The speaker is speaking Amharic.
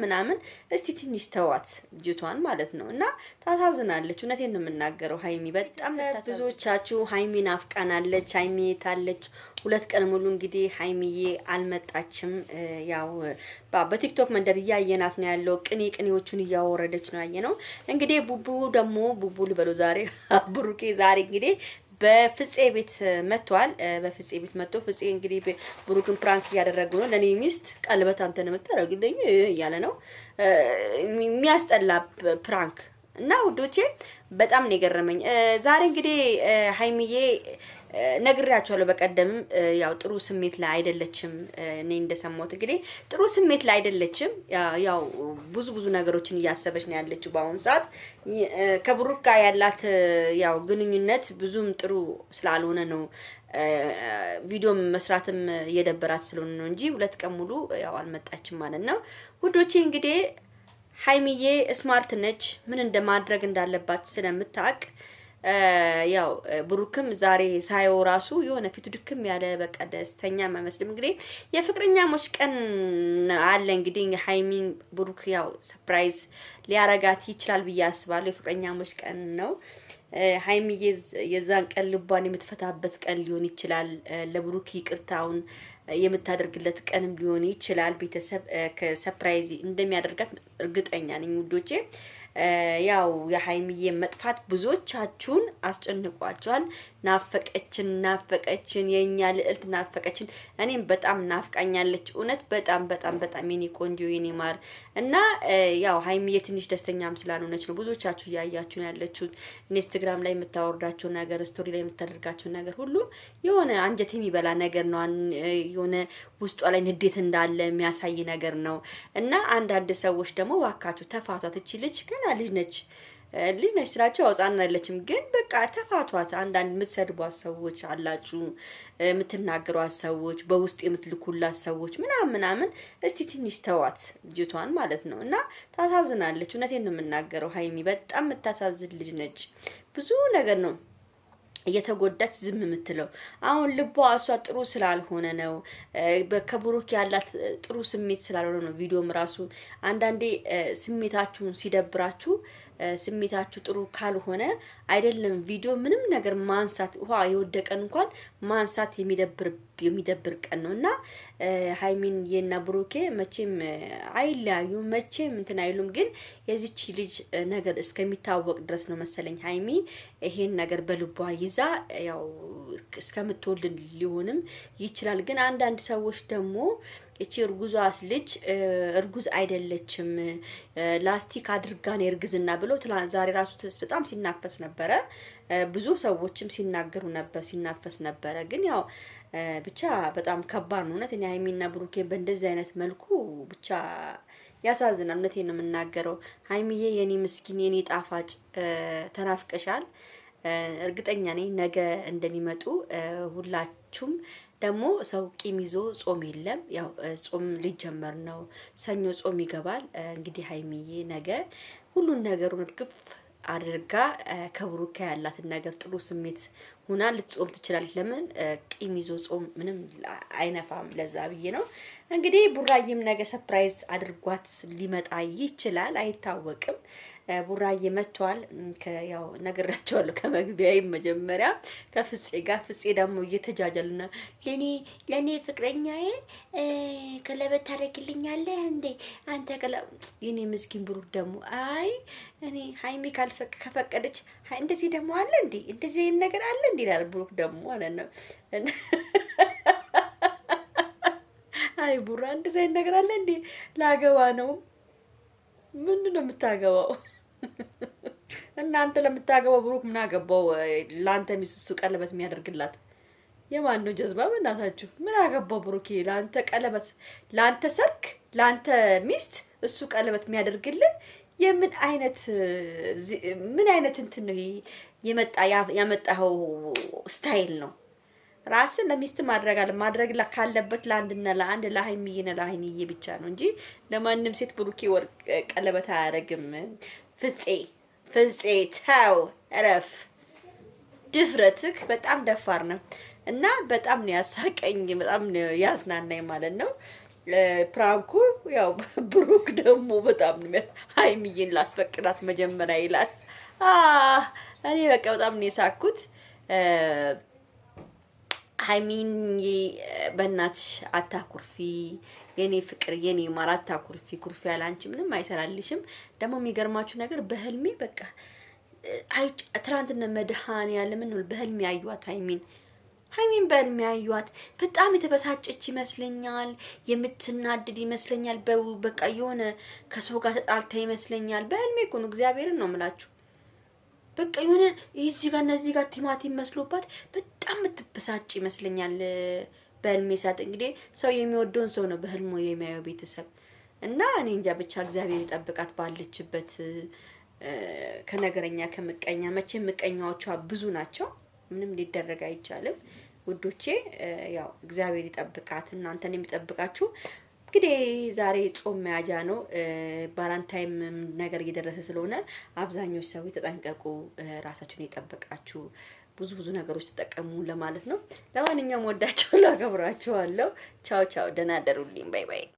ምናምን እስቲ ትንሽ ተዋት ልጅቷን ማለት ነው። እና ታሳዝናለች። እውነቴን ነው የምናገረው። ሃይሚ በጣም ብዙዎቻችሁ ሃይሚ ናፍቃናለች፣ ሃይሚ ታለች። 2 ቀን ሙሉ እንግዲህ ሃይሚዬ አልመጣችም። ያው በቲክቶክ መንደር እያየናት ነው ያለው። ቅኔዎቹን እያወረደች ነው ያየነው። እንግዲህ ቡቡ ልበለው ዛሬ ብሩኬ ዛሬ እንግዲህ በፍጼ ቤት መጥቷል። በፍጼ ቤት መጥቶ ፍጼ እንግዲህ ብሩክን ፕራንክ እያደረገ ነው። ለኔ ሚስት ቀለበት አንተ ነው የምታረግልኝ እያለ ነው። የሚያስጠላ ፕራንክ እና ውዶቼ በጣም ነው የገረመኝ። ዛሬ እንግዲህ ሃይሚዬ ነግሬያቸዋለሁ በቀደምም ያው ጥሩ ስሜት ላይ አይደለችም። እኔ እንደሰማሁት እንግዲህ ጥሩ ስሜት ላይ አይደለችም። ያው ብዙ ነገሮችን እያሰበች ነው ያለችው በአሁን ሰዓት። ከብሩክ ጋር ያላት ያው ግንኙነት ብዙም ጥሩ ስላልሆነ ነው ቪዲዮ መስራትም እየደበራት ስለሆነ ነው እንጂ 2 ቀን ሙሉ ያው አልመጣችም ማለት ነው ውዶቼ። እንግዲህ ሃይሚዬ ስማርት ነች። ምን እንደማድረግ እንዳለባት ስለምታውቅ ያው ብሩክም ዛሬ ሳይው ራሱ የሆነ ፊቱ ድክም ያለ በቃ ደስተኛ አይመስልም። እንግዲህ የፍቅረኛሞች ቀን አለ እንግዲህ ሃይሚን ብሩክ ያው ሰርፕራይዝ ሊያረጋት ይችላል ብዬ አስባለሁ። የፍቅረኛሞች ቀን ነው። ሃይሚዬ የዛን ቀን ልቧን የምትፈታበት ቀን ሊሆን ይችላል። ለብሩክ ይቅርታውን የምታደርግለት ቀንም ሊሆን ይችላል። ቤተሰብ ከሰርፕራይዝ እንደሚያደርጋት እርግጠኛ ነኝ ውዶቼ። ያው የሃይሚዬ መጥፋት ብዙዎቻችሁን አስጨንቋቸዋል። ናፈቀችን የኛ ልዕልት ናፈቀችን። እኔም በጣም ናፍቃኛለች እውነት በጣም የኔ ቆንጆ የኔ ማር እና ያው ሃይሚዬ ትንሽ ደስተኛም ስላልሆነች ነው ብዙዎቻችሁ እያያችሁ ያለችሁት። ኢንስታግራም ላይ የምታወርዳቸው ነገር፣ ስቶሪ ላይ የምታደርጋቸው ነገር ሁሉ የሆነ አንጀት የሚበላ ነገር ነው። የሆነ ውስጧ ላይ ንዴት እንዳለ የሚያሳይ ነገር ነው። እና አንዳንድ ሰዎች ደግሞ ዋካችሁ ተፋቷት፣ እቺ ልጅ ገና ልጅ ነች ስላችሁ አውጻና አይደለችም፣ ግን በቃ ተፋቷት። አንዳንድ የምትሰድቧት ሰዎች አላችሁ፣ የምትናገሯት ሰዎች፣ በውስጥ የምትልኩላት ሰዎች ምናምን እስቲ ትንሽ ተዋት ልጅቷን ማለት ነው። እና ታሳዝናለች። እውነቴን ነው የምናገረው። ሃይሚ በጣም የምታሳዝን ልጅ ነች። ብዙ ነገር ነው እየተጎዳች ዝም የምትለው። አሁን ልቧ እሷ ጥሩ ስላልሆነ ነው። ከብሩክ ያላት ጥሩ ስሜት ስላልሆነ ነው። ቪዲዮም ራሱ አንዳንዴ ስሜታችሁን ሲደብራችሁ ስሜታችሁ ጥሩ ካልሆነ አይደለም ቪዲዮ ምንም ነገር ማንሳት ውሃ የወደቀን እንኳን ማንሳት የሚደብር ቀን ነውና ሃይሚን የና ብሩኬ መቼም አይለያዩም፣ መቼም እንትን አይሉም። ግን የዚች ልጅ ነገር እስከሚታወቅ ድረስ ነው መሰለኝ ሃይሚ ይሄን ነገር በልቧ ይዛ ያው እስከምትወልድ ሊሆንም ይችላል። ግን አንዳንድ ሰዎች ደግሞ እቺ እርጉዟስ ልጅ እርጉዝ አይደለችም ላስቲክ አድርጋ ነው እርግዝና ብሎ ዛሬ ራሱ በጣም ሲናፈስ ነበረ። ብዙ ሰዎችም ሲናፈስ ነበረ። ግን ያው ብቻ በጣም ከባድ ነው እውነት። እኔ ሃይሚና ብሩኬ በእንደዚህ አይነት መልኩ ብቻ ያሳዝናል። እውነቴን ነው የምናገረው። ሃይሚዬ የኔ ምስኪን የኔ ጣፋጭ ተናፍቀሻል። እርግጠኛ ነኝ ነገ እንደሚመጡ ሁላችሁም። ደግሞ ሰው ቂም ይዞ ጾም የለም። ያው ጾም ሊጀመር ነው። ሰኞ ጾም ይገባል። እንግዲህ ሃይሚዬ ነገ ሁሉን ነገሩን እርግፍ አድርጋ ከብሩክ ያላትን ነገር ጥሩ ስሜት ሆና ልትጾም ትችላለች። ለምን ቂም ይዞ ጾም ምንም አይነፋም። ለዛ ብዬ ነው እንግዲህ ቡራዬም ነገ ሰርፕራይዝ አድርጓት ሊመጣ ይችላል፣ አይታወቅም። ቡራዬ መጥቷል። ያው ነግራቸዋለሁ ከመግቢያዬ መጀመሪያ ከፍጼ ጋር። ፍጼ ደግሞ እየተጃጀልና ለኔ ፍቅረኛዬ ቀለበት ታደርግልኛለህ እንዴ አንተ የኔ ምስኪን ብሩክ ደግሞ አይ እኔ ሃይሚ ከፈቀደች እንደዚህ ደግሞ አለ እንዴ እንደዚህ ነገር አለ እንዴ ይላል ብሩክ ደግሞ ማለት ነው። አይ ቡራ እንደዚህ ነገር አለ እንዴ ላገባ ነው። ምንድነው የምታገባው? እናንተ ለምታገባው ብሩክ ምን አገባው? ላንተ ሚስት እሱ ቀለበት የሚያደርግላት የማን ነው ጀዝባ? በእናታችሁ ምን አገባው ብሩክ? ላንተ ቀለበት፣ ላንተ ሰርግ፣ ላንተ ሚስት እሱ ቀለበት የሚያደርግልን የምን አይነት እንትን ነው ያመጣኸው ስታይል ነው? ራስን ለሚስት ማድረግ ካለበት ለአንድ ለሃይሚዬ ብቻ ነው እንጂ ለማንም ሴት ብሩኬ ወርቅ ቀለበት አያደርግም። ፍፄ ተው እረፍ። ድፍረትክ በጣም ደፋር ነው እና በጣም ነው ያሳቀኝ፣ በጣም ነው ያዝናናኝ ማለት ነው። ፕራንኩ ያው ብሩክ ደግሞ በጣም ነው ሀይሚዬን ላስፈቅዳት መጀመሪያ ይላል። እኔ በቃ በጣም ነው የሳኩት። ሀይሚን በእናትሽ አታኩርፊ የኔ ፍቅር የኔ ማር አታኩርፊ። ኩርፊ ያለ አንቺ ምንም አይሰራልሽም። ደግሞ የሚገርማችሁ ነገር በህልሜ በቃ ትናንትና መድኃኒዓለምን በህልሜ ያዩዋት ሀይሚን በህልሜ ያዩዋት በጣም የተበሳጨች ይመስለኛል። የምትናድድ ይመስለኛል። በቃ የሆነ ከሰው ጋር ተጣልታ ይመስለኛል። በህልሜ እኮ ነው እግዚአብሔርን ነው የምላችሁ። በቃ የሆነ እዚህ ጋር እነዚህ ጋር ቲማቲም መስሎባት በጣም የምትበሳጭ ይመስለኛል። በህልሜ ሳት እንግዲህ ሰው የሚወደውን ሰው ነው በህልሙ የሚያየው ቤተሰብ እና እኔ እንጃ ብቻ እግዚአብሔር ይጠብቃት ባለችበት ከነገረኛ ከምቀኛ። መቼም ምቀኛዎቿ ብዙ ናቸው። ምንም ሊደረግ አይቻልም ውዶቼ። ያው እግዚአብሔር ይጠብቃት፣ እናንተን የሚጠብቃችሁ። እንግዲህ ዛሬ ጾም መያዣ ነው። ባላንታይም ነገር እየደረሰ ስለሆነ አብዛኞቹ ሰዎች ተጠንቀቁ፣ ራሳችሁን ይጠብቃችሁ፣ ብዙ ነገሮች ተጠቀሙ ለማለት ነው። ለማንኛውም ወዳችኋለሁ፣ አከብራችኋለሁ። ቻው ቻው፣ ደህና አደሩልኝ። ባይ ባይ።